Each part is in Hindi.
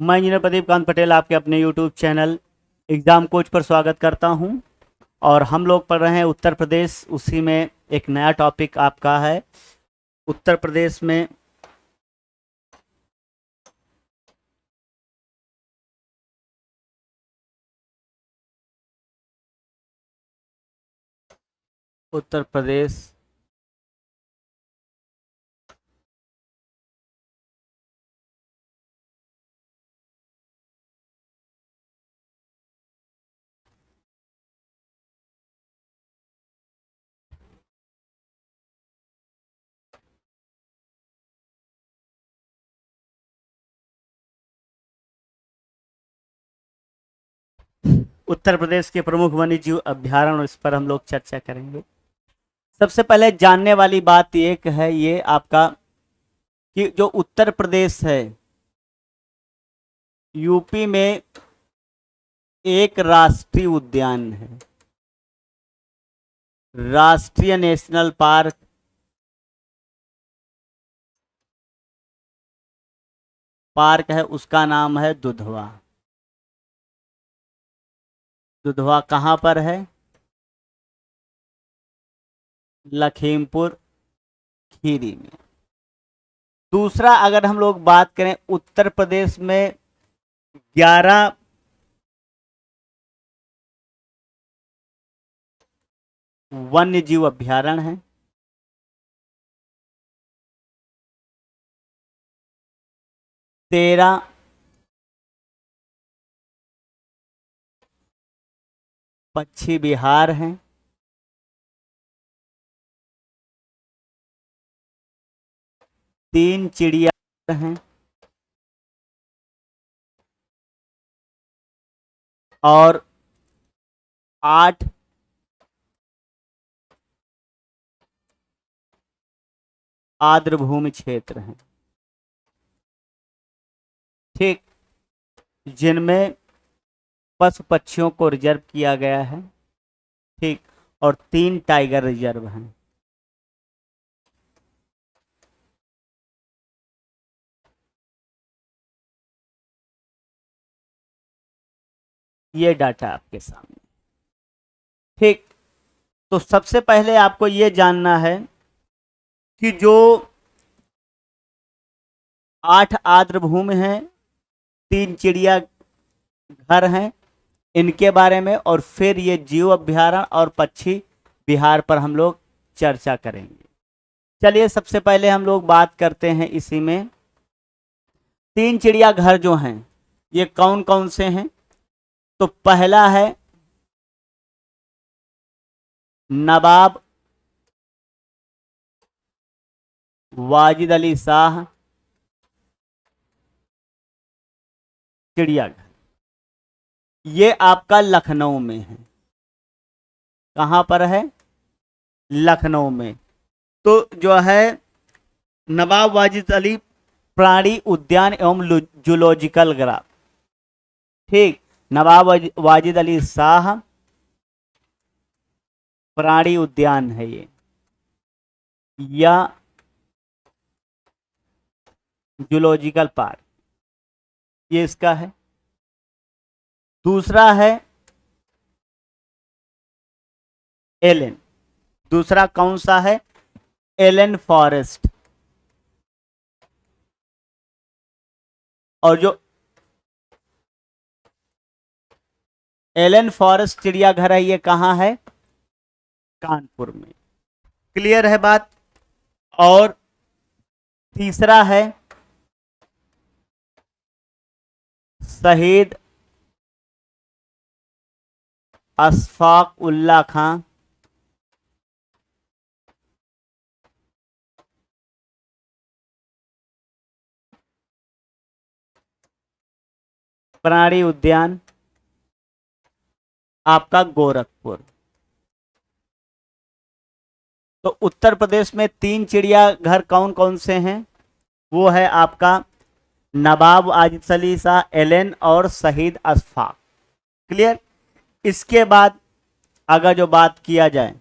मैं इंजीनियर प्रदीप कांत पटेल आपके अपने यूट्यूब चैनल एग्ज़ाम कोच पर स्वागत करता हूं। और हम लोग पढ़ रहे हैं उत्तर प्रदेश, उसी में एक नया टॉपिक आपका है। उत्तर प्रदेश में उत्तर प्रदेश उत्तर प्रदेश के प्रमुख वन्यजीव अभ्यारण्य, इस पर हम लोग चर्चा करेंगे। सबसे पहले जानने वाली बात एक है ये आपका कि जो उत्तर प्रदेश है, यूपी में एक राष्ट्रीय उद्यान है, राष्ट्रीय नेशनल पार्क है, उसका नाम है दुधवा। दुधवा कहाँ पर है? लखीमपुर खीरी में। दूसरा, अगर हम लोग बात करें, उत्तर प्रदेश में 11 वन्य जीव अभ्यारण्य हैं। 13 पक्षी विहार हैं। 3 चिड़िया हैं। और 8 आर्द्रभूमि क्षेत्र हैं। ठीक, जिनमें पशु पक्षियों को रिजर्व किया गया है। ठीक, और 3 टाइगर रिजर्व हैं। ये डाटा आपके सामने। ठीक, तो सबसे पहले आपको ये जानना है कि जो 8 आर्द्रभूमि हैं, 3 चिड़िया घर हैं, इनके बारे में, और फिर ये जीव अभ्यारण्य और पक्षी विहार पर हम लोग चर्चा करेंगे। चलिए, सबसे पहले हम लोग बात करते हैं इसी में। 3 चिड़ियाघर जो हैं, ये कौन कौन से हैं? तो पहला है नवाब वाजिद अली शाह चिड़ियाघर। ये आपका लखनऊ में है। कहां पर है? लखनऊ में। तो जो है नवाब वाजिद अली प्राणी उद्यान एवं जूलॉजिकल गार्डन। ठीक, नवाब वाजिद अली शाह प्राणी उद्यान है ये, या जूलॉजिकल पार्क, ये इसका है। दूसरा है एलन। दूसरा कौन सा है? Allen forest. और जो एलन फॉरेस्ट चिड़ियाघर है, ये कहां है? कानपुर में। क्लियर है बात? और तीसरा है शहीद अशफाक उल्ला खां प्राणी उद्यान, आपका गोरखपुर। तो उत्तर प्रदेश में 3 चिड़ियाघर कौन कौन से हैं? वो है आपका नवाब वाजिद अली शाह, एलन और शहीद अशफाक। क्लियर? इसके बाद अगर जो बात किया जाए,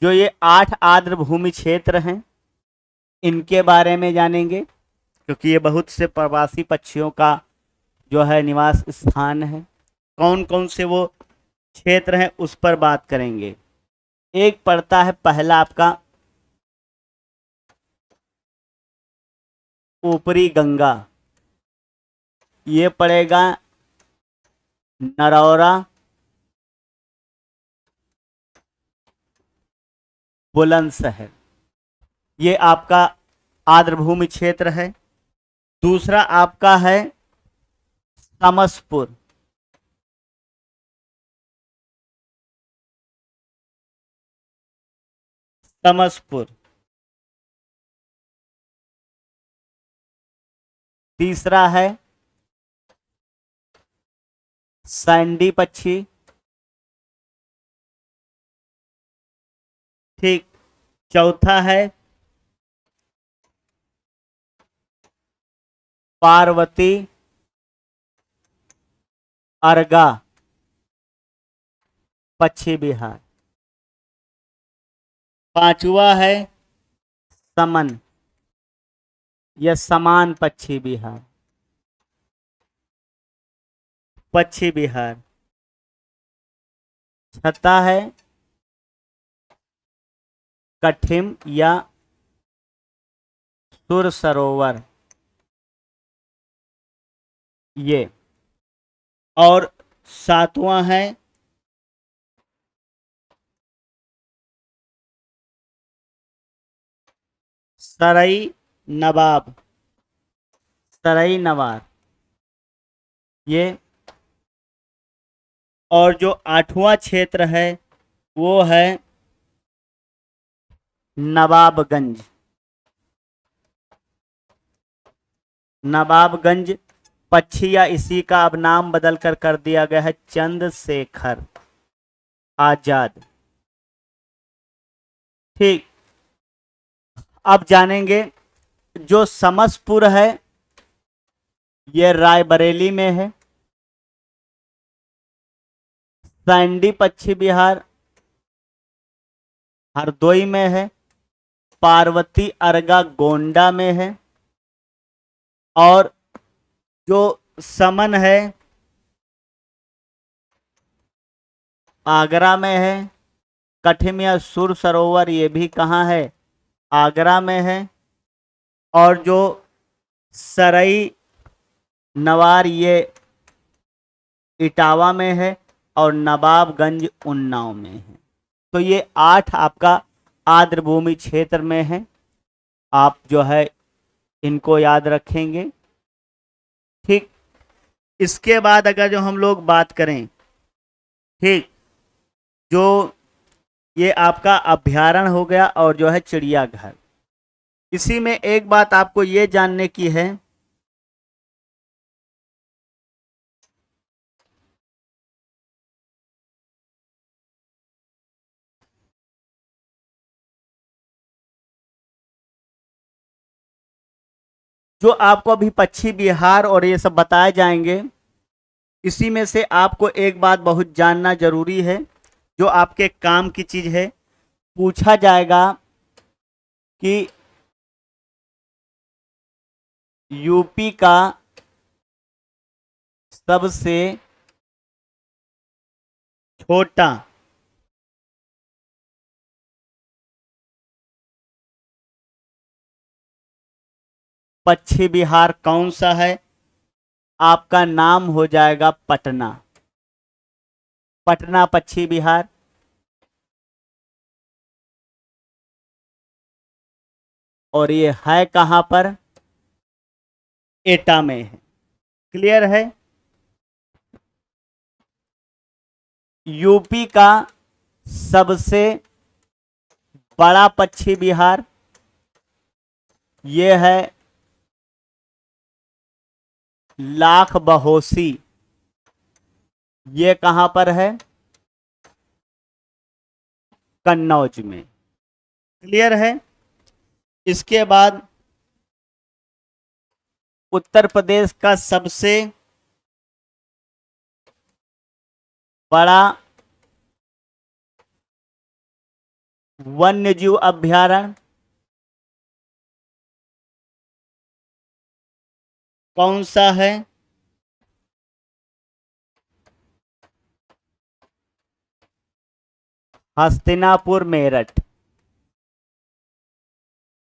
जो ये 8 आर्द्र भूमि क्षेत्र हैं इनके बारे में जानेंगे, क्योंकि ये बहुत से प्रवासी पक्षियों का जो है निवास स्थान है। कौन कौन से वो क्षेत्र हैं उस पर बात करेंगे। एक पड़ता है पहला आपका ऊपरी गंगा, ये पड़ेगा नरौरा, बुलंदशहर, ये आपका आर्द्रभूमि क्षेत्र है। दूसरा आपका है समसपुर, समसपुर। तीसरा है सैंडी पक्षी, ठीक। चौथा है पार्वती अर्गा, पश्चिम बिहार। पांचवा है समन या समान, पश्चिम बिहार, पश्चिम बिहार। छठा है कठिम या सुर सरोवर, ये। और सातवां है सराई नवाब, सराई नवाब, ये। और जो आठवां क्षेत्र है वो है नवाबगंज, नवाबगंज पक्षी, या इसी का अब नाम बदल कर दिया गया है चंद्रशेखर आजाद, ठीक। अब जानेंगे जो समसपुर है ये रायबरेली में है। सैंडी पश्चिम बिहार हरदोई में है। पार्वती अर्गा गोंडा में है। और जो समन है आगरा में है। कठिम या सुर सरोवर ये भी कहाँ है, आगरा में है। और जो सरई नवार ये इटावा में है। और नवाबगंज उन्नाव में है। तो ये 8 आपका आर्द्रभूमि क्षेत्र में है। आप जो है इनको याद रखेंगे, ठीक। इसके बाद अगर जो हम लोग बात करें, ठीक, जो ये आपका अभ्यारण्य हो गया और जो है चिड़ियाघर। इसी में एक बात आपको ये जानने की है, जो आपको अभी पश्चिम बिहार और ये सब बताए जाएंगे, इसी में से आपको एक बात बहुत जानना जरूरी है, जो आपके काम की चीज है। पूछा जाएगा कि यूपी का सबसे छोटा पश्चिम बिहार कौन सा है। आपका नाम हो जाएगा पटना, पटना पश्चिम बिहार। और ये है कहां पर, एटा में है। क्लियर है। यूपी का सबसे बड़ा पश्चिम बिहार ये है लाख बहोसी, ये कहां पर है, कन्नौज में। क्लियर है। इसके बाद उत्तर प्रदेश का सबसे बड़ा वन्य जीव अभयारण्य कौन सा है? हस्तिनापुर मेरठ।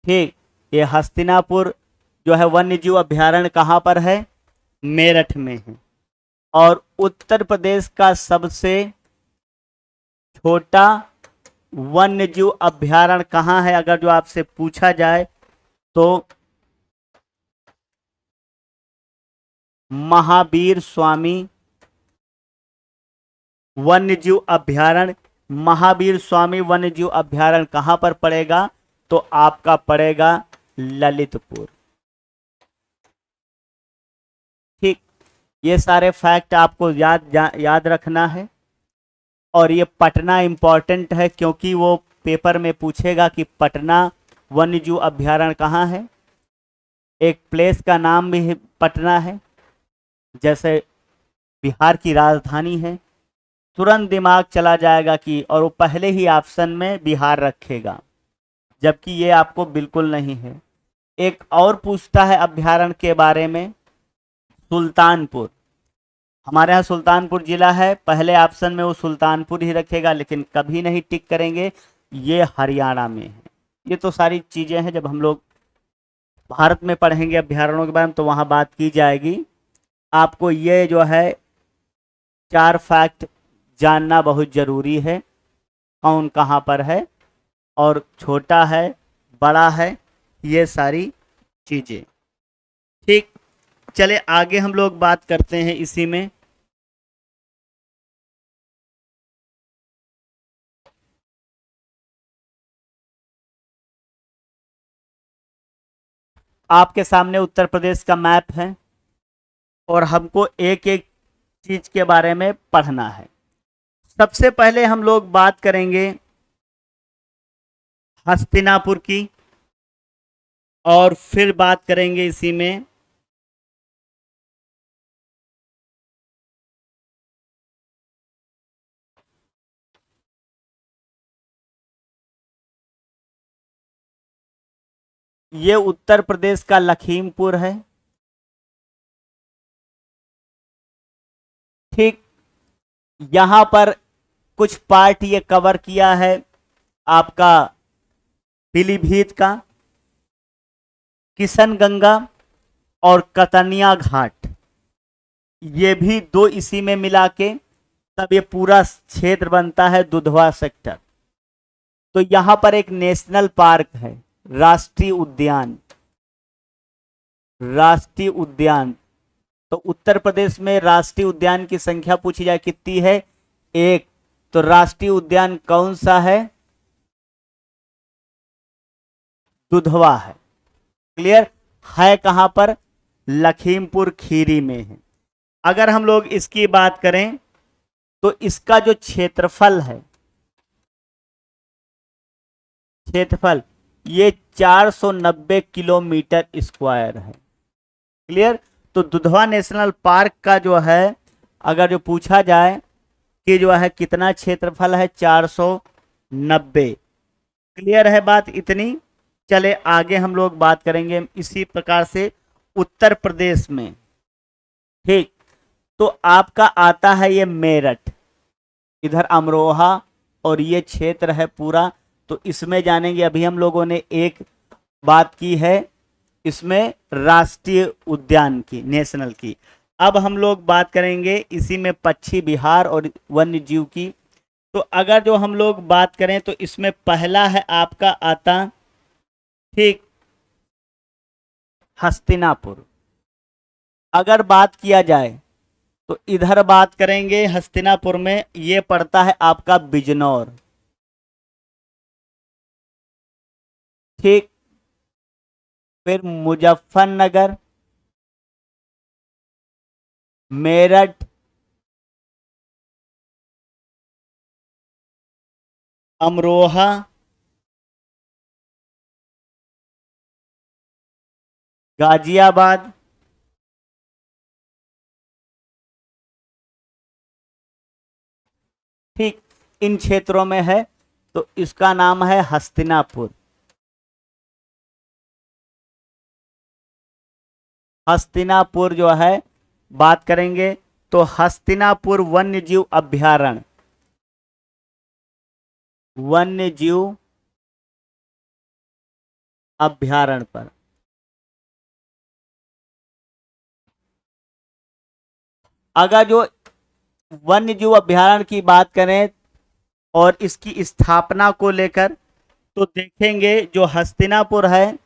ठीक, ये हस्तिनापुर जो है वन्य जीव अभयारण्य कहाँ पर है? मेरठ में है। और उत्तर प्रदेश का सबसे छोटा वन्य जीव अभयारण्य कहाँ है, अगर जो आपसे पूछा जाए तो महावीर स्वामी वन्य जीव अभयारण्य। महावीर स्वामी वन्य जीव अभयारण्य कहाँ पर पड़ेगा? तो आपका पड़ेगा ललितपुर। ठीक, ये सारे फैक्ट आपको याद रखना है। और ये पटना इंपॉर्टेंट है क्योंकि वो पेपर में पूछेगा कि पटना वन्य जीव अभयारण्य कहाँ है। एक प्लेस का नाम भी पटना है, जैसे बिहार की राजधानी है। तुरंत दिमाग चला जाएगा कि, और वो पहले ही ऑप्शन में बिहार रखेगा, जबकि ये आपको बिल्कुल नहीं है। एक और पूछता है अभयारण्य के बारे में, सुल्तानपुर। हमारे यहाँ सुल्तानपुर जिला है, पहले ऑप्शन में वो सुल्तानपुर ही रखेगा, लेकिन कभी नहीं टिक करेंगे, ये हरियाणा में है। ये तो सारी चीज़ें हैं, जब हम लोग भारत में पढ़ेंगे अभयारण्यों के बारे में तो वहाँ बात की जाएगी। आपको ये जो है 4 फैक्ट जानना बहुत ज़रूरी है, कौन कहाँ पर है और छोटा है बड़ा है, ये सारी चीज़ें। ठीक, चले आगे हम लोग बात करते हैं इसी में। आपके सामने उत्तर प्रदेश का मैप है और हमको एक एक चीज के बारे में पढ़ना है। सबसे पहले हम लोग बात करेंगे हस्तिनापुर की, और फिर बात करेंगे इसी में ये उत्तर प्रदेश का लखीमपुर है। ठीक, यहां पर कुछ पार्ट ये कवर किया है आपका पीलीभीत का, किशनगंगा और कतनिया घाट, ये भी दो इसी में मिला के तब ये पूरा क्षेत्र बनता है दुधवा सेक्टर। तो यहां पर एक नेशनल पार्क है, राष्ट्रीय उद्यान। राष्ट्रीय उद्यान, तो उत्तर प्रदेश में राष्ट्रीय उद्यान की संख्या पूछी जाए कितनी है? एक। तो राष्ट्रीय उद्यान कौन सा है? दुधवा है। क्लियर है? कहां पर? लखीमपुर खीरी में है। अगर हम लोग इसकी बात करें तो इसका जो क्षेत्रफल है, क्षेत्रफल ये 490 किलोमीटर स्क्वायर है। क्लियर? तो दुधवा नेशनल पार्क का जो है, अगर जो पूछा जाए कि जो है कितना क्षेत्रफल है, 490। क्लियर है बात इतनी? चले आगे हम लोग बात करेंगे इसी प्रकार से उत्तर प्रदेश में। ठीक, तो आपका आता है ये मेरठ, इधर अमरोहा, और ये क्षेत्र है पूरा। तो इसमें जानेंगे, अभी हम लोगों ने एक बात की है इसमें राष्ट्रीय उद्यान की, नेशनल की। अब हम लोग बात करेंगे इसी में पक्षी विहार और वन्य जीव की। तो अगर जो हम लोग बात करें तो इसमें पहला है आपका आता, ठीक, हस्तिनापुर। अगर बात किया जाए तो इधर बात करेंगे हस्तिनापुर में, ये पड़ता है आपका बिजनौर। ठीक, फिर मुजफ्फरनगर, मेरठ, अमरोहा, गाजियाबाद, ठीक, इन क्षेत्रों में है। तो इसका नाम है हस्तिनापुर। हस्तिनापुर जो है बात करेंगे तो हस्तिनापुर वन्यजीव अभयारण्य, वन्यजीव अभयारण्य पर अगर जो वन्यजीव अभयारण्य की बात करें और इसकी स्थापना को लेकर तो देखेंगे जो हस्तिनापुर है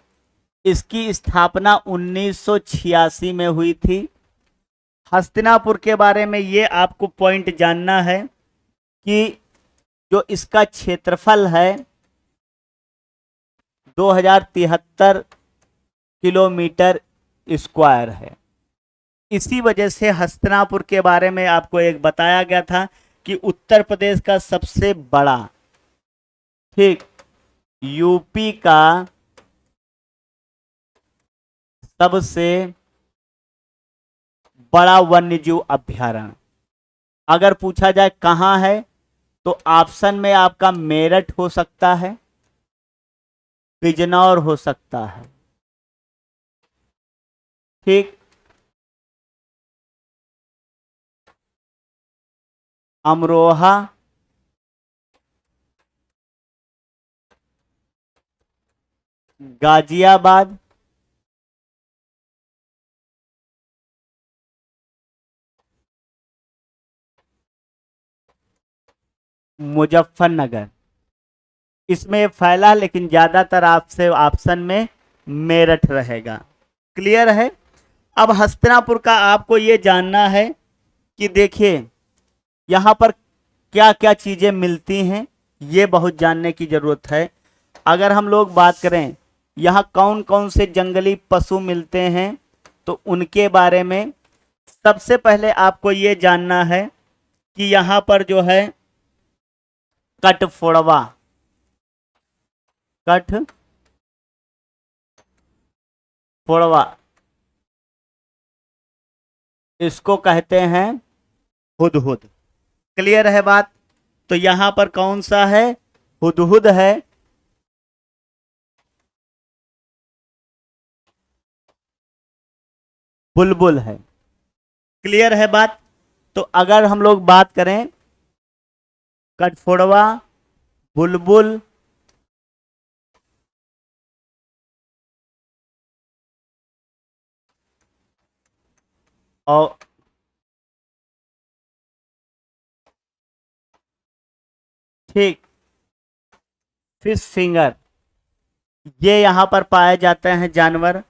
इसकी स्थापना 1986 में हुई थी। हस्तिनापुर के बारे में ये आपको पॉइंट जानना है कि जो इसका क्षेत्रफल है 2073 किलोमीटर स्क्वायर है। इसी वजह से हस्तिनापुर के बारे में आपको एक बताया गया था कि उत्तर प्रदेश का सबसे बड़ा, ठीक, यूपी का सबसे बड़ा वन्यजीव अभयारण्य। अगर पूछा जाए कहां है तो ऑप्शन में आपका मेरठ हो सकता है, बिजनौर हो सकता है, ठीक, अमरोहा, गाजियाबाद, मुजफ्फरनगर, इसमें फैला, लेकिन ज्यादातर आपसे ऑप्शन में मेरठ रहेगा। क्लियर है। अब हस्तिनापुर का आपको यह जानना है कि देखिए यहां पर क्या क्या चीजें मिलती हैं, ये बहुत जानने की जरूरत है। अगर हम लोग बात करें यहाँ कौन कौन से जंगली पशु मिलते हैं तो उनके बारे में सबसे पहले आपको ये जानना है कि यहाँ पर जो है कठफोड़वा, कठफोड़वा इसको कहते हैं हुदहुद। क्लियर है बात। तो यहां पर कौन सा है, हुदहुद है, बुलबुल है। क्लियर है बात। तो अगर हम लोग बात करें कठफोड़वा, बुलबुल और ठीक फिश फिंगर, ये यहां पर पाए जाते हैं जानवर।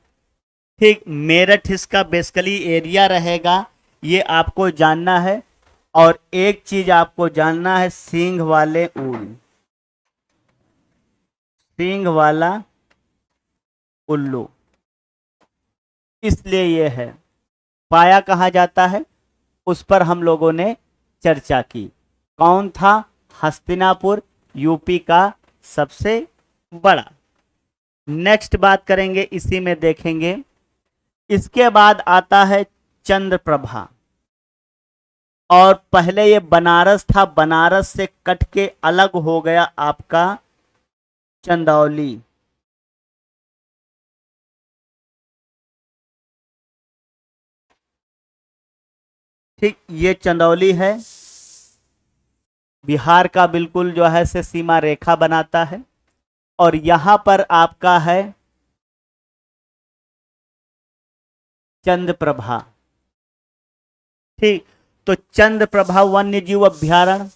ठीक, मेरठ इसका बेसिकली एरिया रहेगा, ये आपको जानना है। और एक चीज आपको जानना है, सींग वाले ऊल, सींग वाला उल्लू, इसलिए ये है। पाया कहा जाता है उस पर हम लोगों ने चर्चा की। कौन था, हस्तिनापुर, यूपी का सबसे बड़ा। नेक्स्ट बात करेंगे, इसी में देखेंगे। इसके बाद आता है चंद्रप्रभा, और पहले ये बनारस था, बनारस से कट के अलग हो गया आपका चंदौली। ठीक, ये चंदौली है, बिहार का बिल्कुल जो है से सीमा रेखा बनाता है। और यहां पर आपका है चंद्रप्रभा। ठीक, तो चंद्रप्रभा वन्यजीव अभयारण्य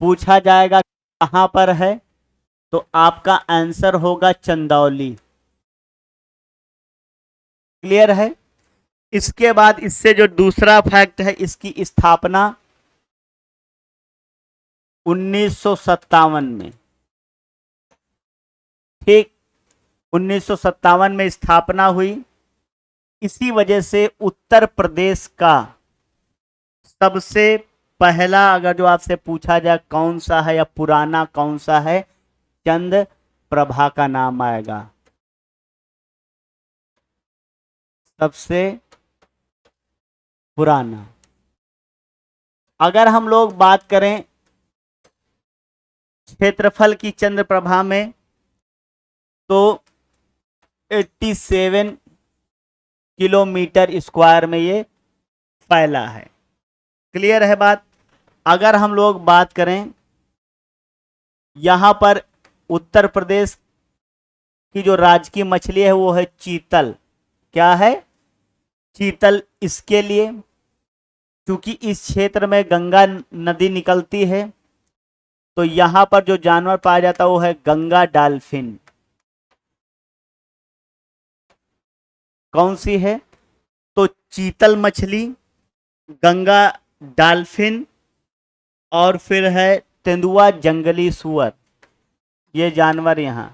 पूछा जाएगा कहां पर है तो आपका आंसर होगा चंदौली। क्लियर है। इसके बाद इससे जो दूसरा फैक्ट है, इसकी स्थापना 1957 में, ठीक, 1957 में स्थापना हुई। इसी वजह से उत्तर प्रदेश का सबसे पहला, अगर जो आपसे पूछा जाए कौन सा है या पुराना कौन सा है, चंद्र प्रभा का नाम आएगा। सबसे पुराना। अगर हम लोग बात करें क्षेत्रफल की चंद्रप्रभा में, तो 87 किलोमीटर स्क्वायर में ये फैला है। क्लियर है बात। अगर हम लोग बात करें यहां पर उत्तर प्रदेश की जो राजकीय मछली है वो है चीतल। क्या है? चीतल। इसके लिए क्योंकि इस क्षेत्र में गंगा नदी निकलती है, तो यहां पर जो जानवर पाया जाता है वो है गंगा डॉल्फिन। कौन सी है? तो चीतल मछली, गंगा डॉल्फिन, और फिर है तेंदुआ जंगली सुअर। ये जानवर यहां।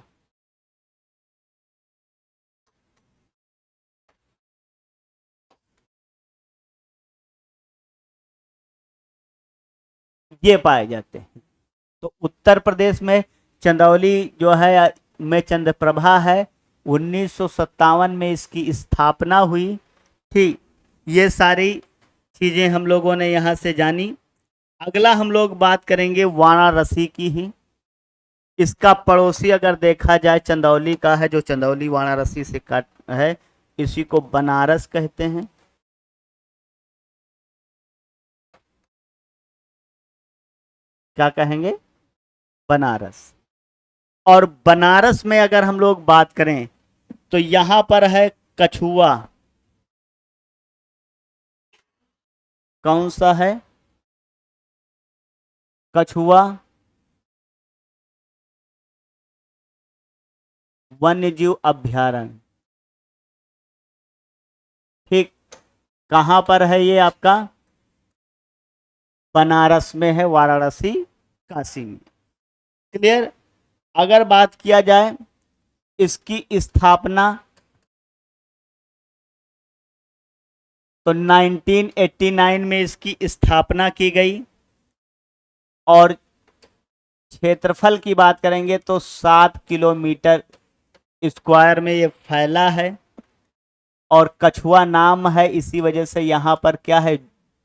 ये पाए जाते हैं। तो उत्तर प्रदेश में चंदौली जो है में चंद्रप्रभा है। 1957 में इसकी स्थापना हुई। ठीक, ये सारी चीजें हम लोगों ने यहां से जानी। अगला हम लोग बात करेंगे वाराणसी की ही। इसका पड़ोसी अगर देखा जाए चंदौली का है, जो चंदौली वाराणसी से कट है, इसी को बनारस कहते हैं। क्या कहेंगे? बनारस। और बनारस में अगर हम लोग बात करें तो यहां पर है कछुआ। कौन सा है? कछुआ वन्य जीव अभ्यारण्य। ठीक, कहां पर है ये आपका? बनारस में है, वाराणसी काशी में। क्लियर। अगर बात किया जाए इसकी स्थापना, तो 1989 में इसकी स्थापना की गई। और क्षेत्रफल की बात करेंगे तो 7 किलोमीटर स्क्वायर में ये फैला है। और कछुआ नाम है इसी वजह से यहां पर क्या है,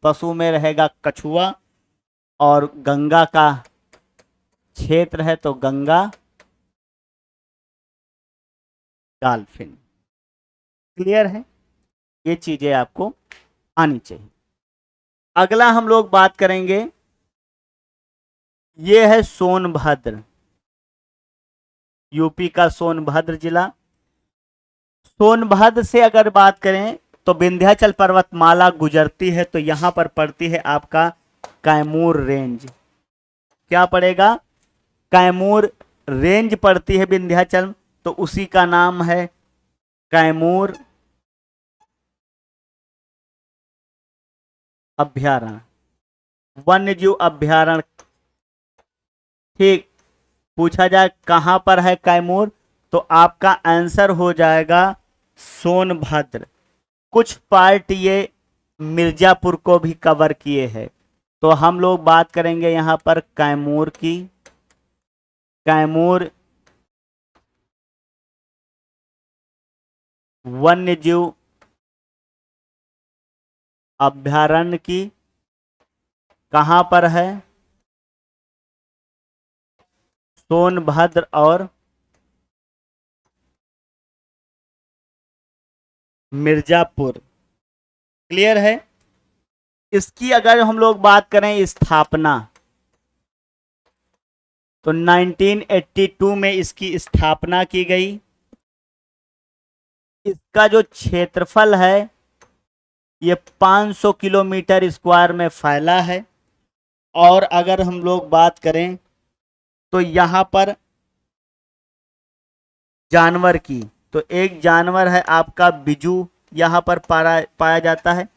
पशु में रहेगा कछुआ। और गंगा का क्षेत्र है तो गंगा डॉल्फिन। क्लियर है। ये चीजें आपको आनी चाहिए। अगला हम लोग बात करेंगे, ये है सोनभद्र। यूपी का सोनभद्र जिला। सोनभद्र से अगर बात करें तो विंध्याचल पर्वतमाला गुजरती है, तो यहां पर पड़ती है आपका कैमूर रेंज। क्या पड़ेगा? कैमूर रेंज पड़ती है विंध्याचल, तो उसी का नाम है कैमूर अभ्यारण्य, वन्यजीव अभ्यारण्य। ठीक, पूछा जाए कहां पर है कैमूर, तो आपका आंसर हो जाएगा सोनभद्र। कुछ पार्ट ये मिर्जापुर को भी कवर किए हैं। तो हम लोग बात करेंगे यहां पर कैमूर की। कैमूर वन्यजीव अभ्यारण्य की कहां पर है? सोनभद्र और मिर्जापुर। क्लियर है। इसकी अगर हम लोग बात करें स्थापना, तो 1982 में इसकी स्थापना की गई। इसका जो क्षेत्रफल है ये 500 किलोमीटर स्क्वायर में फैला है। और अगर हम लोग बात करें तो यहां पर जानवर की, तो एक जानवर है आपका बिजू, यहां पर पाया जाता है।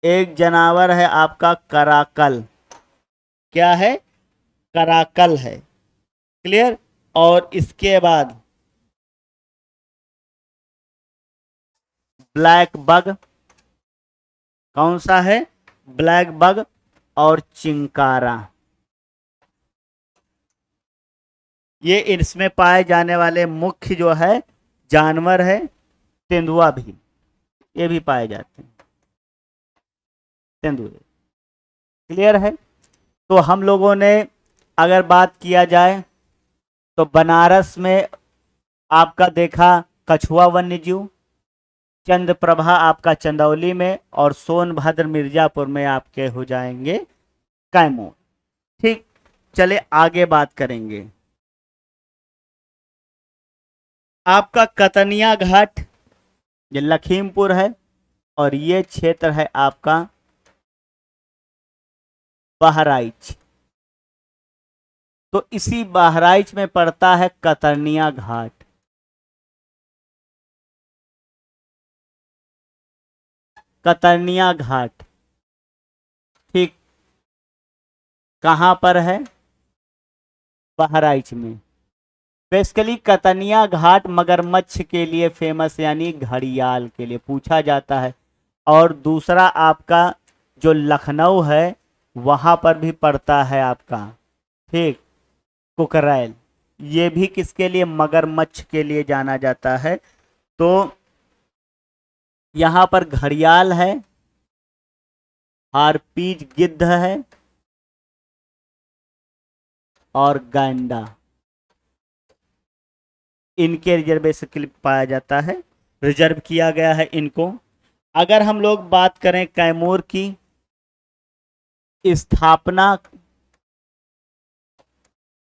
एक जानवर है आपका कराकल। क्या है? कराकल है। क्लियर। और इसके बाद ब्लैक बग। कौन सा है? ब्लैक बग और चिंकारा। ये इसमें पाए जाने वाले मुख्य जो है जानवर है। तेंदुआ भी, ये भी पाए जाते हैं। तेंदुए। क्लियर है। तो हम लोगों ने अगर बात किया जाए तो बनारस में आपका देखा कछुआ वन्यजीव, चंद्रप्रभा आपका चंदौली में, और सोनभद्र मिर्जापुर में आपके हो जाएंगे कैमूर। ठीक, चले आगे बात करेंगे। आपका कतनिया घाट ये लखीमपुर है, और ये क्षेत्र है आपका बहराइच। तो इसी बहराइच में पड़ता है कतनिया घाट। कतनिया घाट ठीक कहां पर है? बहराइच में। बेसिकली कतनिया घाट मगरमच्छ के लिए फेमस, यानी घड़ियाल के लिए पूछा जाता है। और दूसरा आपका जो लखनऊ है वहां पर भी पड़ता है आपका, ठीक, कुकरैल। ये भी किसके लिए? मगरमच्छ के लिए जाना जाता है। तो यहां पर घड़ियाल है, हारपीज गिद्ध है, और गैंडा इनके रिजर्वेशन के लिए पाया जाता है, रिजर्व किया गया है इनको। अगर हम लोग बात करें कैमूर की स्थापना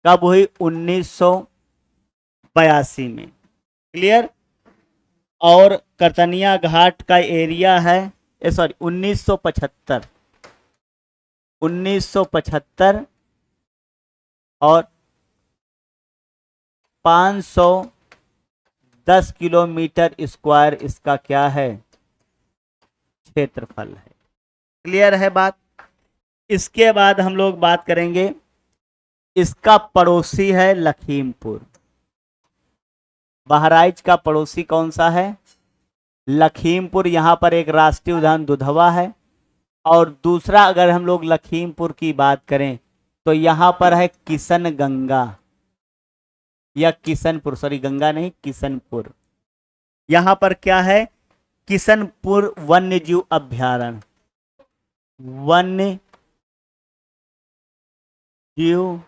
कब हुई? 1982 में। क्लियर। और करतनिया घाट का एरिया है, सॉरी 1975, 1975, और 510 किलोमीटर स्क्वायर इसका क्या है? क्षेत्रफल है। क्लियर है बात। इसके बाद हम लोग बात करेंगे, इसका पड़ोसी है लखीमपुर। बहराइच का पड़ोसी कौन सा है? लखीमपुर। यहां पर एक राष्ट्रीय उद्यान दुधवा है। और दूसरा अगर हम लोग लखीमपुर की बात करें तो यहां पर है किशनगंगा, या किशनपुर, सॉरी गंगा नहीं, किशनपुर। यहां पर क्या है? किशनपुर वन्यजीव अभ्यारण्य, वन्य जीव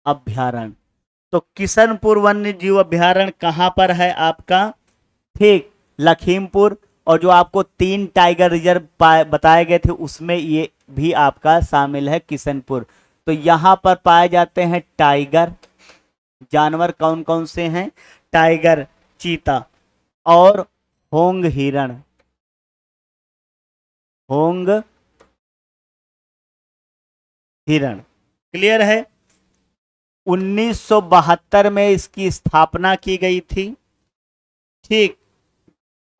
अभ्यारण्य। तो किशनपुर वन्य जीव अभ्यारण्य कहां पर है आपका? ठीक, लखीमपुर। और जो आपको 3 टाइगर रिजर्व बताए गए थे उसमें ये भी आपका शामिल है, किशनपुर। तो यहां पर पाए जाते हैं टाइगर। जानवर कौन कौन से हैं? टाइगर, चीता, और होंग हिरण। होंग हिरण। क्लियर है। 1972 में इसकी स्थापना की गई थी, ठीक।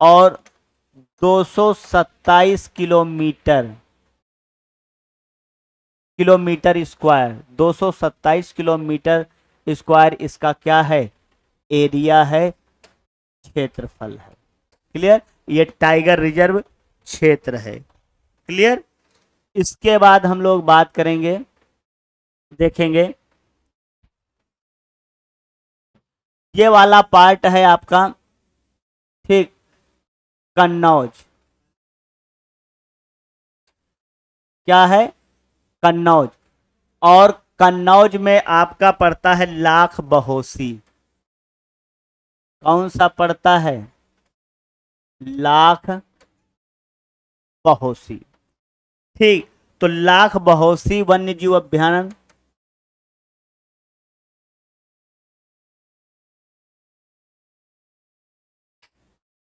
और 227 किलोमीटर स्क्वायर, 227 किलोमीटर स्क्वायर इसका क्या है? एरिया है, क्षेत्रफल है। क्लियर। ये टाइगर रिजर्व क्षेत्र है। क्लियर। इसके बाद हम लोग बात करेंगे, देखेंगे ये वाला पार्ट है आपका, ठीक, कन्नौज। क्या है? कन्नौज। और कन्नौज में आपका पड़ता है लाख बहोसी। कौन सा पड़ता है? लाख बहोसी। ठीक। तो लाख बहोसी वन्य जीव अभ्यारण्य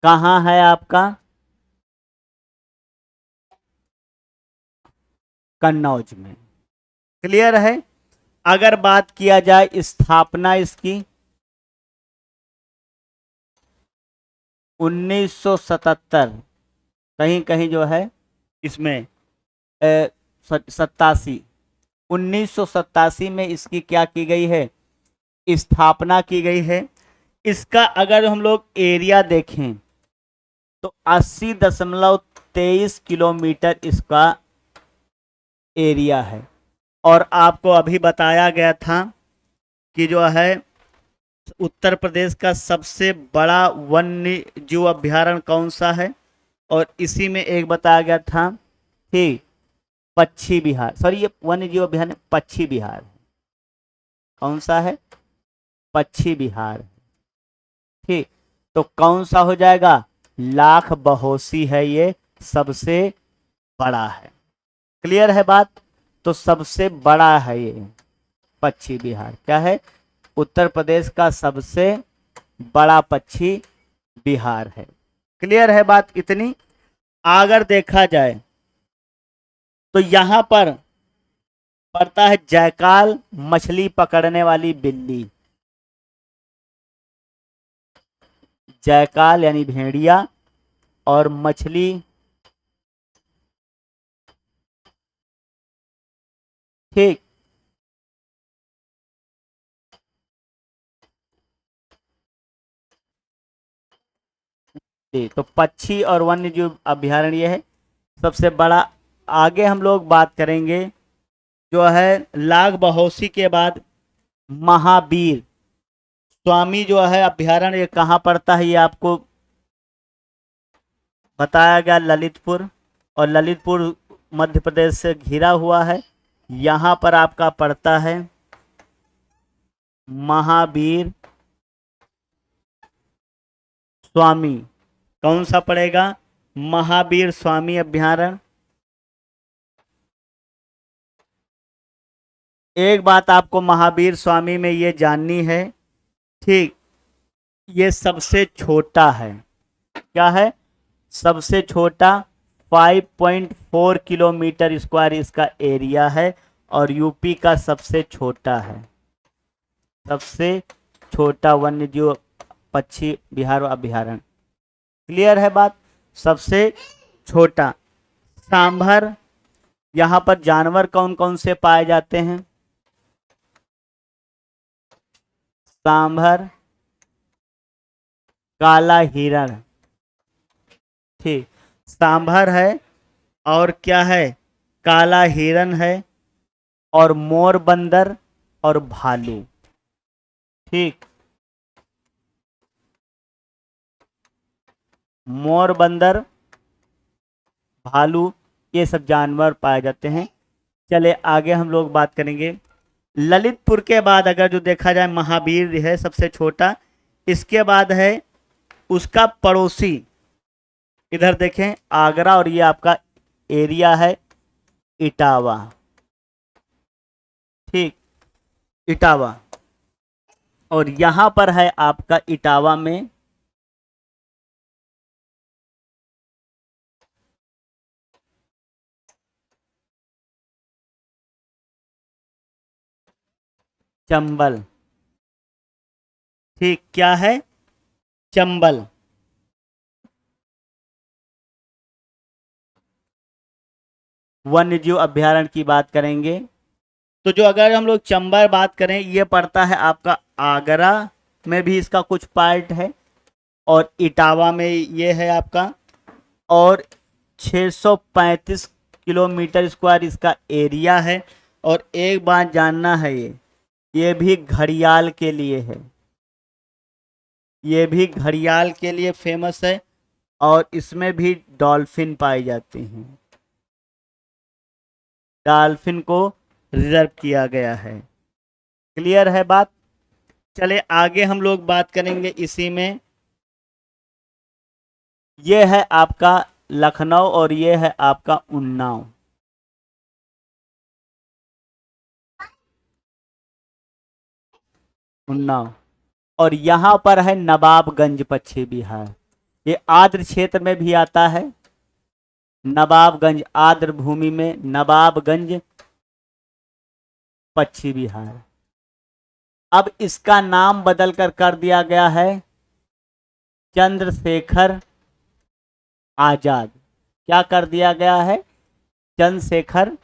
कहाँ है आपका? कन्नौज में। क्लियर है। अगर बात किया जाए स्थापना इसकी 1977, कहीं कहीं जो है इसमें 87, 1987 में इसकी क्या की गई है? स्थापना की गई है। इसका अगर हम लोग एरिया देखें तो 80.23 किलोमीटर इसका एरिया है। और आपको अभी बताया गया था कि जो है उत्तर प्रदेश का सबसे बड़ा वन्य जीव अभ्यारण्य कौन सा है? और इसी में एक बताया गया था ठीक पक्षी विहार, सॉरी ये वन्य जीव अभ्यारण्य पक्षी विहार है। कौन सा है? पक्षी विहार। ठीक, तो कौन सा हो जाएगा? लाख बहोसी है, ये सबसे बड़ा है। क्लियर है बात? तो सबसे बड़ा है ये पक्षी विहार। क्या है? उत्तर प्रदेश का सबसे बड़ा पक्षी विहार है। क्लियर है बात इतनी? अगर देखा जाए तो यहां पर पड़ता है जयकाल मछली पकड़ने वाली बिल्ली। जयकाल यानी भेड़िया और मछली ठीक जी, तो पक्षी और वन्य जीव अभ्यारण्य है सबसे बड़ा। आगे हम लोग बात करेंगे जो है लाख बहोसी के बाद महावीर स्वामी जो है अभ्यारण्य, ये कहाँ पड़ता है? ये आपको बताया गया ललितपुर, और ललितपुर मध्य प्रदेश से घिरा हुआ है। यहाँ पर आपका पड़ता है महावीर स्वामी। कौन सा पड़ेगा? महावीर स्वामी अभ्यारण्य। एक बात आपको महावीर स्वामी में ये जाननी है, ठीक, ये सबसे छोटा है। क्या है? सबसे छोटा। 5.4 किलोमीटर स्क्वायर इसका एरिया है और यूपी का सबसे छोटा है। सबसे छोटा वन्य जीव पक्षी विहार अभ्यारण्य। क्लियर है बात? सबसे छोटा। सांभर, यहाँ पर जानवर कौन कौन से पाए जाते हैं? सांभर, काला हिरण, ठीक, सांभर है और क्या है? काला हिरण है और मोर बंदर और भालू। ठीक, मोर बंदर भालू ये सब जानवर पाए जाते हैं। चले आगे हम लोग बात करेंगे। ललितपुर के बाद अगर जो देखा जाए महावीर है सबसे छोटा, इसके बाद है उसका पड़ोसी, इधर देखें आगरा, और ये आपका एरिया है इटावा। ठीक, इटावा, और यहां पर है आपका इटावा में चंबल। ठीक, क्या है? चंबल। वन्य जीव अभ्यारण्य की बात करेंगे तो जो अगर हम लोग चंबल बात करें, ये पड़ता है आपका आगरा में भी इसका कुछ पार्ट है, और इटावा में ये है आपका, और 635 किलोमीटर स्क्वायर इसका एरिया है। और एक बात जानना है, ये भी घड़ियाल के लिए है, ये भी घड़ियाल के लिए फेमस है, और इसमें भी डॉल्फिन पाई जाती हैं। डॉल्फिन को रिजर्व किया गया है। क्लियर है बात? चले आगे हम लोग बात करेंगे इसी में। ये है आपका लखनऊ और ये है आपका उन्नाव। उन्नाव, और यहाँ पर है नवाबगंज पक्षी विहार। ये आर्द्र क्षेत्र में भी आता है। नवाबगंज आर्द्र भूमि में नवाबगंज पक्षी विहार। अब इसका नाम बदल कर दिया गया है चंद्रशेखर आजाद। क्या कर दिया गया है? चंद्रशेखर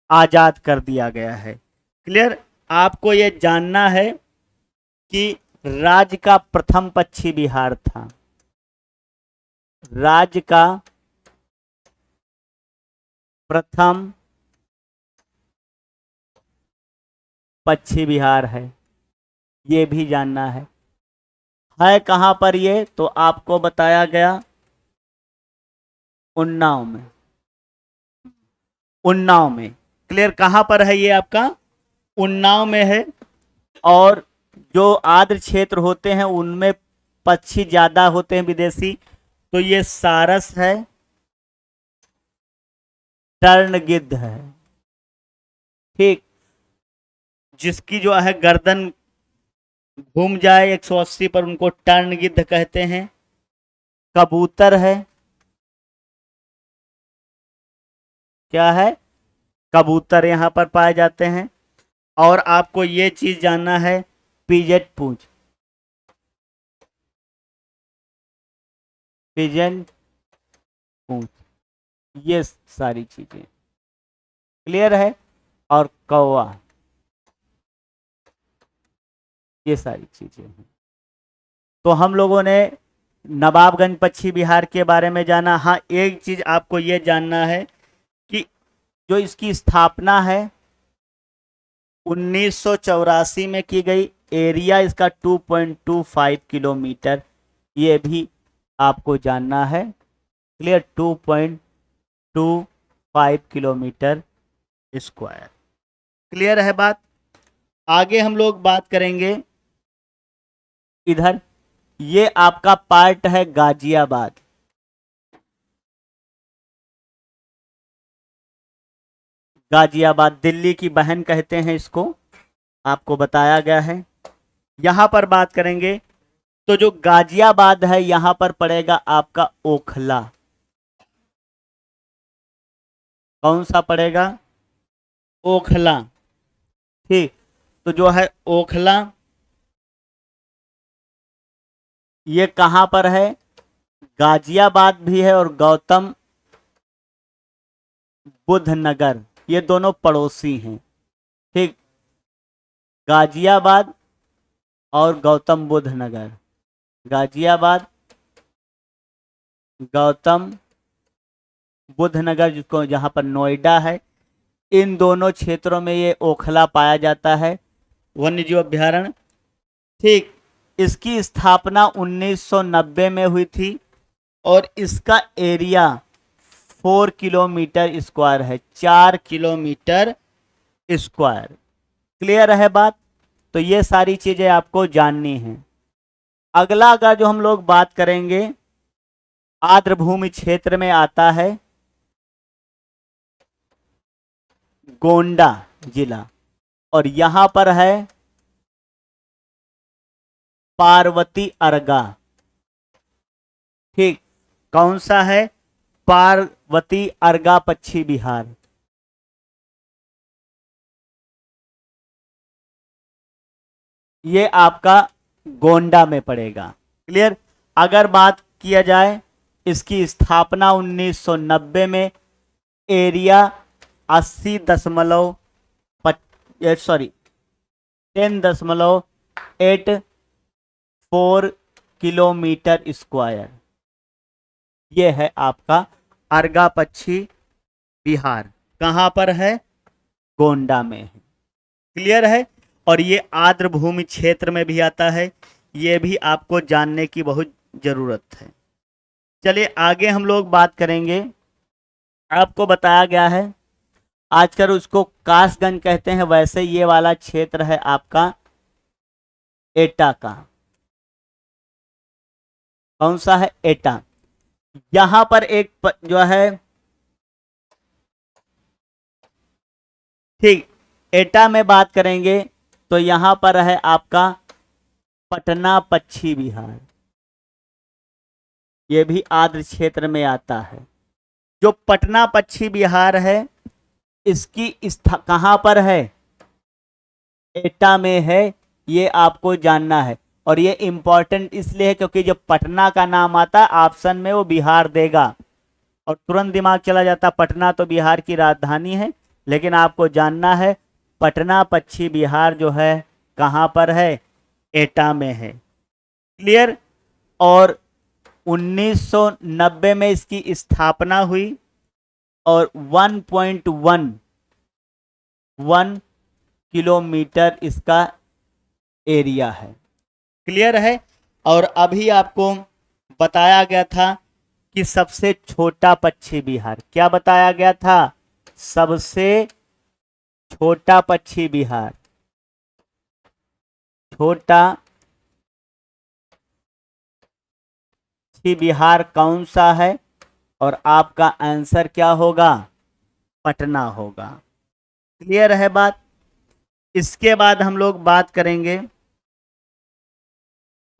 आजाद कर दिया गया है। क्लियर? आपको यह जानना है कि राज्य का प्रथम पक्षी विहार था, राज्य का प्रथम पक्षी विहार है, ये भी जानना है कहां पर ये? तो आपको बताया गया उन्नाव में, उन्नाव में। क्लियर, कहां पर है ये आपका? उन्नाव में है। और जो आर्द्र क्षेत्र होते हैं उनमें पक्षी ज्यादा होते हैं विदेशी, तो ये सारस है, टर्न गिद्ध है। ठीक, जिसकी जो है गर्दन घूम जाए 180 पर उनको टर्न गिद्ध कहते हैं। कबूतर है, क्या है? कबूतर यहां पर पाए जाते हैं। और आपको ये चीज जानना है, पिजन पूंछ, पिजन पूंछ, ये सारी चीजें क्लियर है। और कौवा, ये सारी चीजें हैं। तो हम लोगों ने नवाबगंज पश्चिम बिहार के बारे में जाना। हाँ, एक चीज आपको ये जानना है कि जो इसकी स्थापना है 1984 में की गई। एरिया इसका 2.25 किलोमीटर, ये भी आपको जानना है। Clear, 2.25 kilometre square. क्लियर है बात? आगे हम लोग बात करेंगे इधर, ये आपका पार्ट है गाजियाबाद। गाजियाबाद दिल्ली की बहन कहते हैं इसको, आपको बताया गया है। यहां पर बात करेंगे तो जो गाजियाबाद है यहां पर पड़ेगा आपका ओखला। कौन सा पड़ेगा? ओखला। ठीक, तो जो है ओखला, ये कहां पर है? गाजियाबाद भी है और गौतम बुद्ध नगर, ये दोनों पड़ोसी हैं। ठीक, गाजियाबाद और गौतम बुद्ध नगर, गाजियाबाद, गौतम बुद्ध नगर, जिसको जहां पर नोएडा है, इन दोनों क्षेत्रों में ये ओखला पाया जाता है, वन्य जीव अभ्यारण्य। ठीक, इसकी स्थापना 1990 में हुई थी और इसका एरिया 4 किलोमीटर स्क्वायर है, 4 किलोमीटर स्क्वायर। क्लियर है बात? तो ये सारी चीजें आपको जाननी है। अगला अगर जो हम लोग बात करेंगे, आर्द्र भूमि क्षेत्र में आता है गोंडा जिला, और यहां पर है पार्वती अर्गा। ठीक, कौन सा है? पार्वती अर्गा पश्चिम बिहार। ये आपका गोंडा में पड़ेगा। क्लियर, अगर बात किया जाए इसकी स्थापना 1990 में, एरिया 80 सॉरी 10.84 किलोमीटर स्क्वायर। ये है आपका अर्गा पश्चिम बिहार। कहां पर है? गोंडा में है। क्लियर है? और ये आर्द्र भूमि क्षेत्र में भी आता है, ये भी आपको जानने की बहुत जरूरत है। चलिए आगे हम लोग बात करेंगे। आपको बताया गया है, आजकल उसको कासगंज कहते हैं, वैसे ये वाला क्षेत्र है आपका एटा का। कौन सा है? एटा। यहां पर एक जो है, ठीक, एटा में बात करेंगे तो यहां पर है आपका पटना पश्चिम बिहार, ये भी आर्द्र क्षेत्र में आता है। जो पटना पश्चिम बिहार है, इसकी कहां पर है? एटा में है, ये आपको जानना है। और ये इंपॉर्टेंट इसलिए है क्योंकि जब पटना का नाम आता है ऑप्शन में, वो बिहार देगा और तुरंत दिमाग चला जाता, पटना तो बिहार की राजधानी है, लेकिन आपको जानना है पटना पश्चिम बिहार जो है कहां पर है? एटा में है। क्लियर? और 1990 में इसकी स्थापना हुई और 1.11 किलोमीटर इसका एरिया है। क्लियर है? और अभी आपको बताया गया था कि सबसे छोटा पक्षी बिहार, क्या बताया गया था? सबसे छोटा पक्षी बिहार, छोटा पक्षी बिहार कौन सा है? और आपका आंसर क्या होगा? पटना होगा। क्लियर है बात? इसके बाद हम लोग बात करेंगे,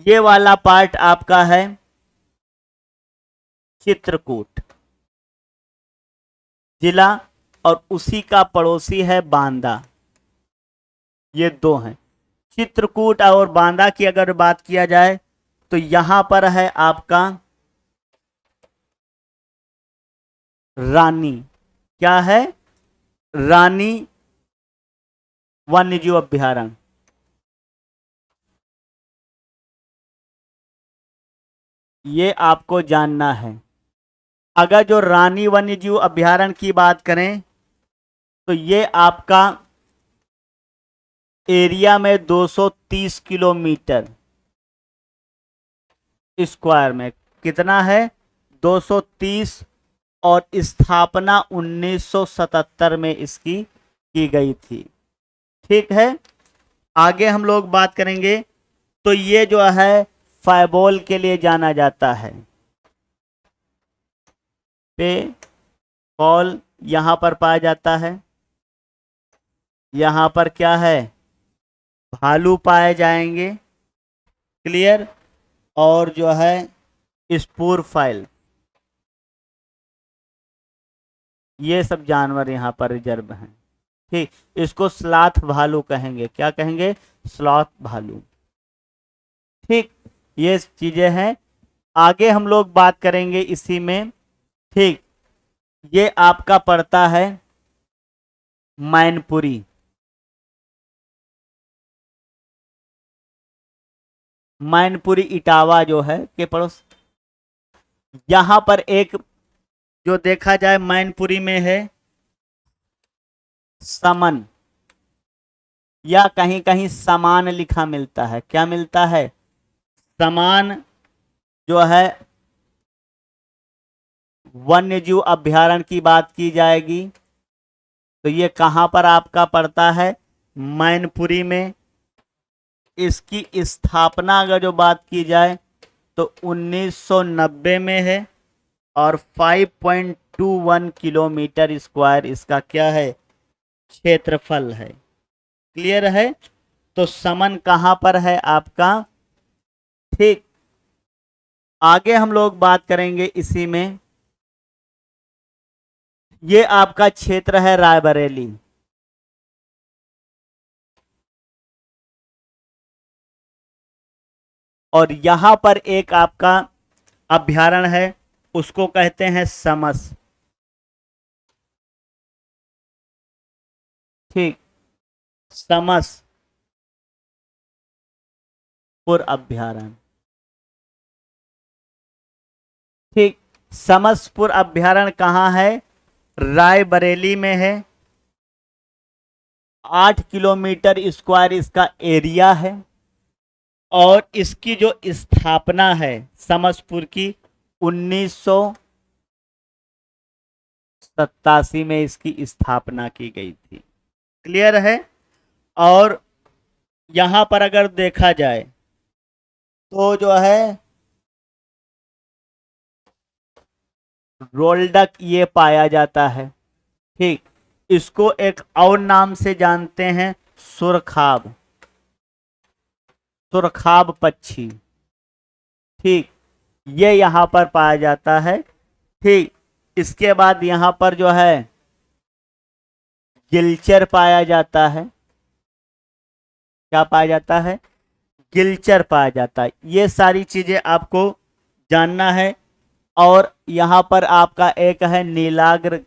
ये वाला पार्ट आपका है चित्रकूट जिला, और उसी का पड़ोसी है बांदा। ये दो हैं, चित्रकूट और बांदा की अगर बात किया जाए तो यहां पर है आपका रानी, क्या है? रानी वन्यजीव अभ्यारण्य। ये आपको जानना है। अगर जो रानी वन्यजीव अभ्यारण्य की बात करें तो ये आपका एरिया में 230 किलोमीटर स्क्वायर में, कितना है? 230, और स्थापना 1977 में इसकी की गई थी। ठीक है, आगे हम लोग बात करेंगे। तो ये जो है फाइबॉल के लिए जाना जाता है, पे बॉल यहां पर पाया जाता है। यहां पर क्या है? भालू पाए जाएंगे। क्लियर? और जो है स्पूर फाइल, ये सब जानवर यहां पर रिजर्व हैं। ठीक, इसको स्लॉथ भालू कहेंगे। क्या कहेंगे? स्लॉथ भालू। ठीक, ये चीजें हैं। आगे हम लोग बात करेंगे इसी में। ठीक, ये आपका पड़ता है मैनपुरी। मैनपुरी इटावा जो है के पड़ोस, यहां पर एक जो देखा जाए मैनपुरी में है समन, या कहीं कहीं समान लिखा मिलता है। क्या मिलता है? समान जो है वन्यजीव अभ्यारण्य की बात की जाएगी तो ये कहां पर आपका पड़ता है? मैनपुरी में। इसकी स्थापना अगर जो बात की जाए तो 1990 में है, और 5.21 किलोमीटर स्क्वायर इसका क्या है? क्षेत्रफल है। क्लियर है? तो समन कहां पर है आपका? ठीक, आगे हम लोग बात करेंगे इसी में। ये आपका क्षेत्र है रायबरेली। और यहां पर एक आपका अभ्यारण्य है, उसको कहते हैं समस। ठीक, समसपुर अभ्यारण्य। ठीक, समसपुर अभ्यारण्य कहाँ है? रायबरेली में है। 8 किलोमीटर स्क्वायर इसका एरिया है, और इसकी जो स्थापना है समसपुर की 1987 में इसकी स्थापना की गई थी। क्लियर है? और यहां पर अगर देखा जाए तो जो है रोल्डक ये पाया जाता है। ठीक, इसको एक और नाम से जानते हैं, सुरखाब, सुरखाब पक्षी। ठीक, ये यहां पर पाया जाता है। ठीक, इसके बाद यहां पर जो है गिलचर पाया जाता है। क्या पाया जाता है? गिलचर पाया जाता है। ये सारी चीजें आपको जानना है। और यहां पर आपका एक है नीलाग्र।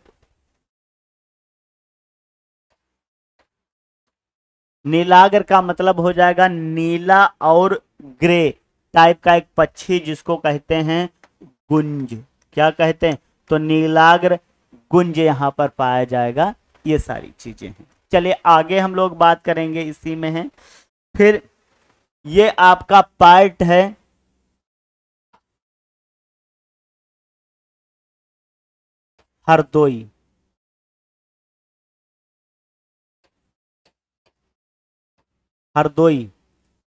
नीलाग्र का मतलब हो जाएगा नीला और ग्रे टाइप का एक पक्षी, जिसको कहते हैं गुंज। क्या कहते हैं? तो नीलाग्र गुंज यहां पर पाया जाएगा। ये सारी चीजें हैं। चलिए आगे हम लोग बात करेंगे इसी में है। फिर ये आपका पार्ट है हरदोई, हरदोई,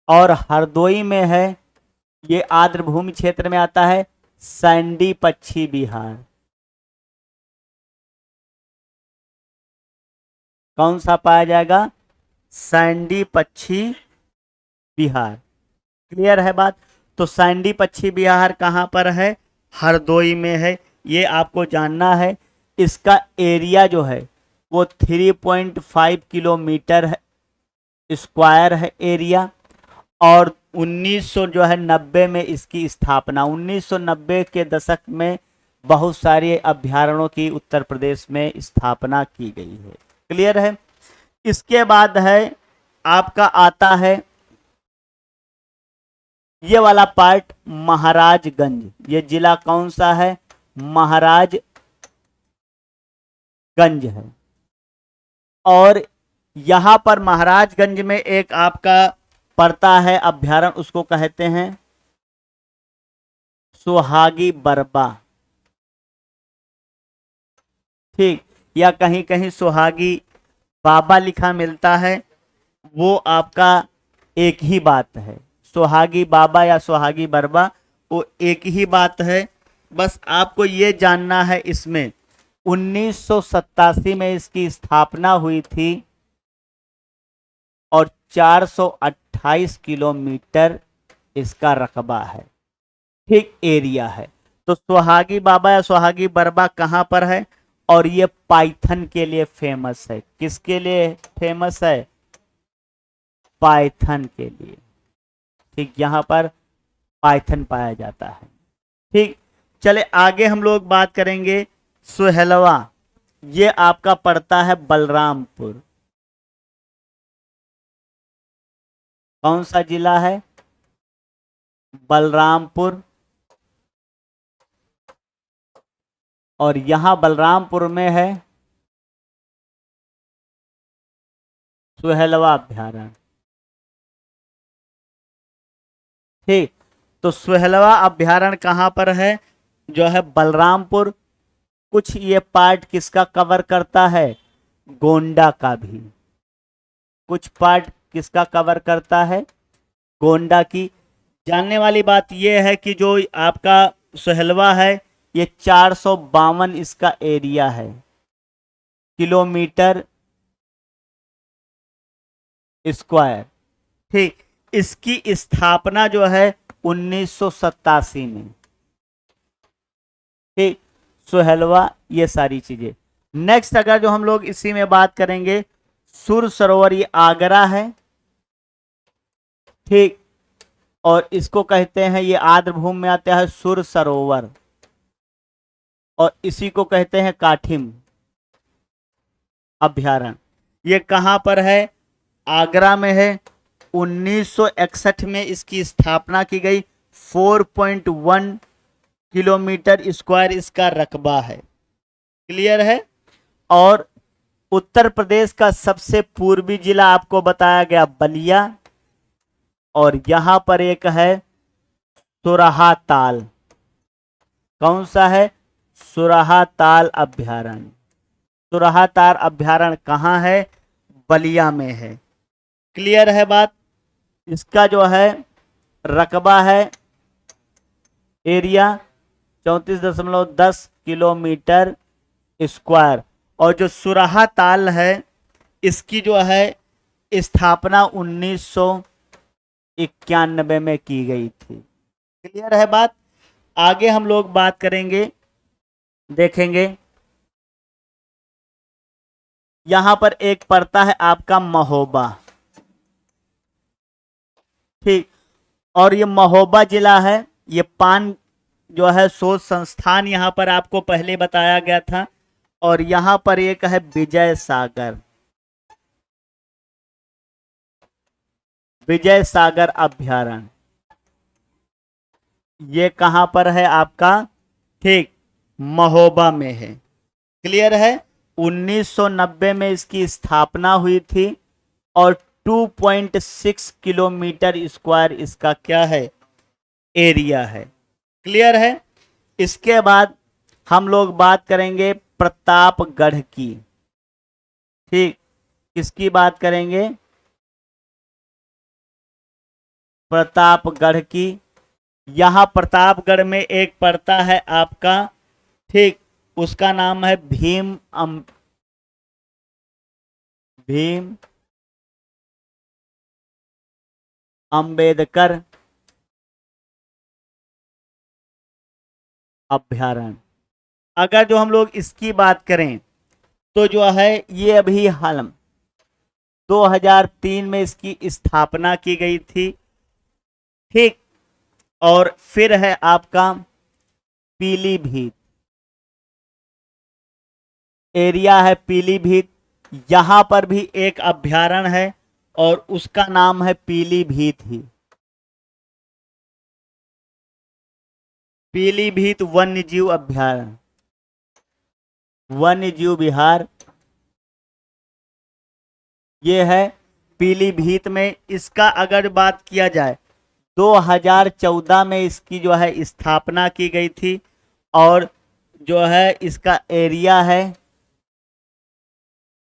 और हरदोई में है, ये आर्द्र भूमि क्षेत्र में आता है, सैंडी पच्छी बिहार। कौन सा पाया जाएगा? सैंडी पच्छी बिहार। क्लियर है बात? तो सैंडी पच्छी बिहार कहाँ पर है? हरदोई में है। ये आपको जानना है। इसका एरिया जो है वो 3.5 किलोमीटर है, स्क्वायर है एरिया। और 1900 जो है 90 में इसकी स्थापना, 1990 के दशक में बहुत सारे अभ्यारण्यों की उत्तर प्रदेश में स्थापना की गई है। क्लियर है? इसके बाद है आपका आता है ये वाला पार्ट, महाराजगंज। ये जिला कौन सा है? महाराजगंज है। और यहां पर महाराजगंज में एक आपका पड़ता है अभ्यारण्य, उसको कहते हैं सुहागी बरबा। ठीक, या कहीं कहीं सुहागी बाबा लिखा मिलता है, वो आपका एक ही बात है। सुहागी बाबा या सुहागी बरबा वो एक ही बात है। बस आपको ये जानना है, इसमें 1987 में इसकी स्थापना हुई थी और 428 किलोमीटर इसका रकबा है। ठीक, एरिया है। तो सुहागी बाबा या सुहागी बरबा कहां पर है? और ये पाइथन के लिए फेमस है। किसके लिए फेमस है? पाइथन के लिए। ठीक, यहां पर पाइथन पाया जाता है। ठीक, चले आगे हम लोग बात करेंगे सुहेलवा। ये आपका पड़ता है बलरामपुर। कौन सा जिला है? बलरामपुर। और यहां बलरामपुर में है सुहेलवा अभ्यारण्य। ठीक, तो सुहेलवा अभ्यारण्य कहां पर है? जो है बलरामपुर। कुछ ये पार्ट किसका कवर करता है? गोंडा का भी। कुछ पार्ट किसका कवर करता है? गोंडा की। जानने वाली बात यह है कि जो आपका सुहेलवा है, ये 452 इसका एरिया है, किलोमीटर स्क्वायर। ठीक, इसकी स्थापना जो है 1987 में। ठीक, सुहेलवा, ये सारी चीजें। नेक्स्ट अगर जो हम लोग इसी में बात करेंगे, सुर सरोवर, ये आगरा है। ठीक, और इसको कहते हैं, ये आर्द्र भूमि में आता है सुर सरोवर, और इसी को कहते हैं काठिम अभ्यारण्य। ये कहां पर है? आगरा में है। 1961 में इसकी स्थापना की गई। 4.1 किलोमीटर स्क्वायर इसका रकबा है। क्लियर है? और उत्तर प्रदेश का सबसे पूर्वी जिला आपको बताया गया बलिया, और यहां पर एक है सुराहा ताल। कौन सा है? सुराहा ताल अभ्यारण्य। सुराहा ताल अभ्यारण्य कहां है? बलिया में है। क्लियर है बात? इसका जो है रकबा है, एरिया 34.10 किलोमीटर स्क्वायर। और जो सुराहा ताल है, इसकी जो है स्थापना 1991 में की गई थी। क्लियर है बात? आगे हम लोग बात करेंगे, देखेंगे यहां पर एक पड़ता है आपका महोबा। ठीक, और ये महोबा जिला है। ये पान जो है शोध संस्थान यहां पर आपको पहले बताया गया था। और यहां पर एक है विजय सागर, विजय सागर अभ्यारण्य। ये कहां पर है आपका? ठीक, महोबा में है। क्लियर है? 1990 में इसकी स्थापना हुई थी और 2.6 किलोमीटर स्क्वायर इसका क्या है? एरिया है। क्लियर है? इसके बाद हम लोग बात करेंगे प्रतापगढ़ की। ठीक, किसकी बात करेंगे? प्रतापगढ़ की। यहां प्रतापगढ़ में एक पड़ता है आपका, ठीक, उसका नाम है भीम अंबेडकर अभ्यारण्य। अगर जो हम लोग इसकी बात करें तो जो है ये अभी हाल 2003 में इसकी स्थापना की गई थी। ठीक, और फिर है आपका पीलीभीत, एरिया है पीलीभीत। यहां पर भी एक अभ्यारण्य है और उसका नाम है पीलीभीत ही, पीलीभीत वन्यजीव अभ्यारण्य, वन्यजीव विहार ये है पीलीभीत में। इसका अगर बात किया जाए 2014 में इसकी जो है स्थापना की गई थी और जो है इसका एरिया है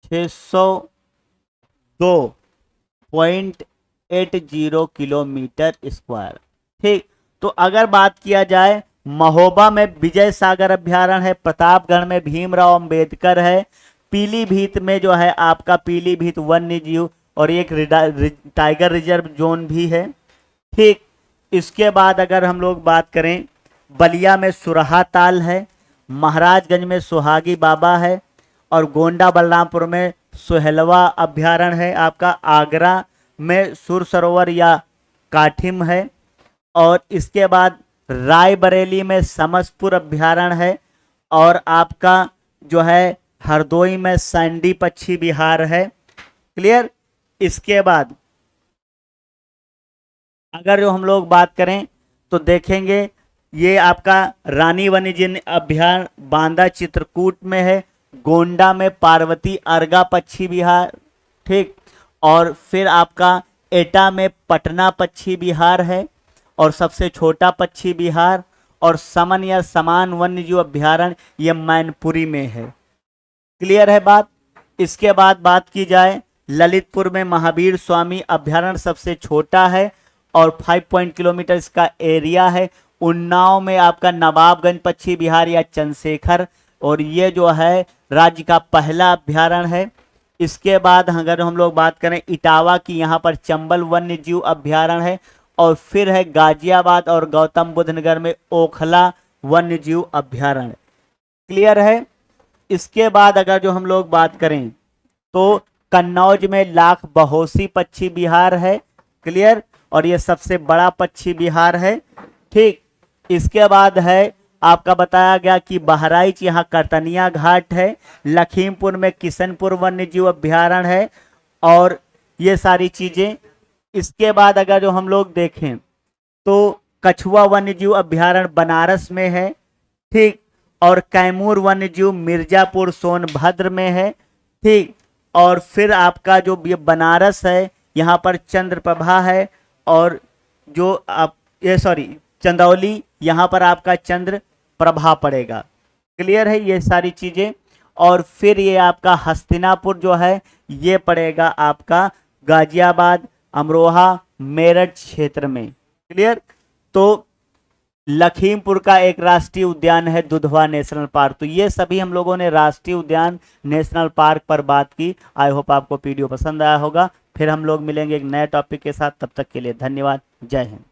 602.80 किलोमीटर स्क्वायर। ठीक, तो अगर बात किया जाए महोबा में विजय सागर अभ्यारण्य है, प्रतापगढ़ में भीमराव अंबेडकर है, पीलीभीत में जो है आपका पीलीभीत वन्य जीव और एक टाइगर रिजर्व जोन भी है। ठीक, इसके बाद अगर हम लोग बात करें बलिया में सुरहा ताल है, महाराजगंज में सुहागी बाबा है और गोंडा बलरामपुर में सुहेलवा अभ्यारण्य है आपका, आगरा में सुर सरोवर या काठिम है और इसके बाद रायबरेली में समसपुर अभ्यारण्य है और आपका जो है हरदोई में सैंडी पक्षी विहार है। क्लियर। इसके बाद अगर जो हम लोग बात करें तो देखेंगे ये आपका रानी वन्यजीव अभ्यारण्य बांदा चित्रकूट में है, गोंडा में पार्वती अर्गा पक्षी विहार। ठीक, और फिर आपका एटा में पटना पक्षी विहार है और सबसे छोटा पक्षी विहार, और समन या समान वन्यजीव अभ्यारण्य ये मैनपुरी में है। क्लियर है बात। इसके बाद बात की जाए ललितपुर में महावीर स्वामी अभ्यारण्य सबसे छोटा है और 5 किलोमीटर इसका एरिया है। उन्नाव में आपका नवाबगंज पक्षी विहार या चंद्रशेखर, और ये जो है राज्य का पहला अभ्यारण्य है। इसके बाद अगर हम लोग बात करें इटावा की, यहाँ पर चंबल वन्य जीव अभ्यारण्य है और फिर है गाजियाबाद और गौतम बुद्ध नगर में ओखला वन्य जीव अभ्यारण्य। क्लियर है। इसके बाद अगर जो हम लोग बात करें तो कन्नौज में लाख बहोसी पक्षी विहार है। क्लियर, और ये सबसे बड़ा पक्षी विहार है। ठीक, इसके बाद है आपका बताया गया कि बहराइच यहाँ करतनिया घाट है, लखीमपुर में किशनपुर वन्यजीव अभ्यारण्य है और ये सारी चीजें। इसके बाद अगर जो हम लोग देखें तो कछुआ वन्यजीव अभ्यारण्य बनारस में है। ठीक, और कैमूर वन्यजीव मिर्जापुर सोनभद्र में है। ठीक, और फिर आपका जो ये बनारस है यहाँ पर चंद्रप्रभा है और जो आप ये चंदौली यहाँ पर आपका चंद्र प्रभा पड़ेगा। क्लियर है ये सारी चीजें। और फिर ये आपका हस्तिनापुर जो है ये पड़ेगा आपका गाजियाबाद अमरोहा मेरठ क्षेत्र में। क्लियर। तो लखीमपुर का एक राष्ट्रीय उद्यान है दुधवा नेशनल पार्क। तो ये सभी हम लोगों ने राष्ट्रीय उद्यान नेशनल पार्क पर बात की। आई होप आपको वीडियो पसंद आया होगा। फिर हम लोग मिलेंगे एक नए टॉपिक के साथ, तब तक के लिए धन्यवाद। जय हिंद।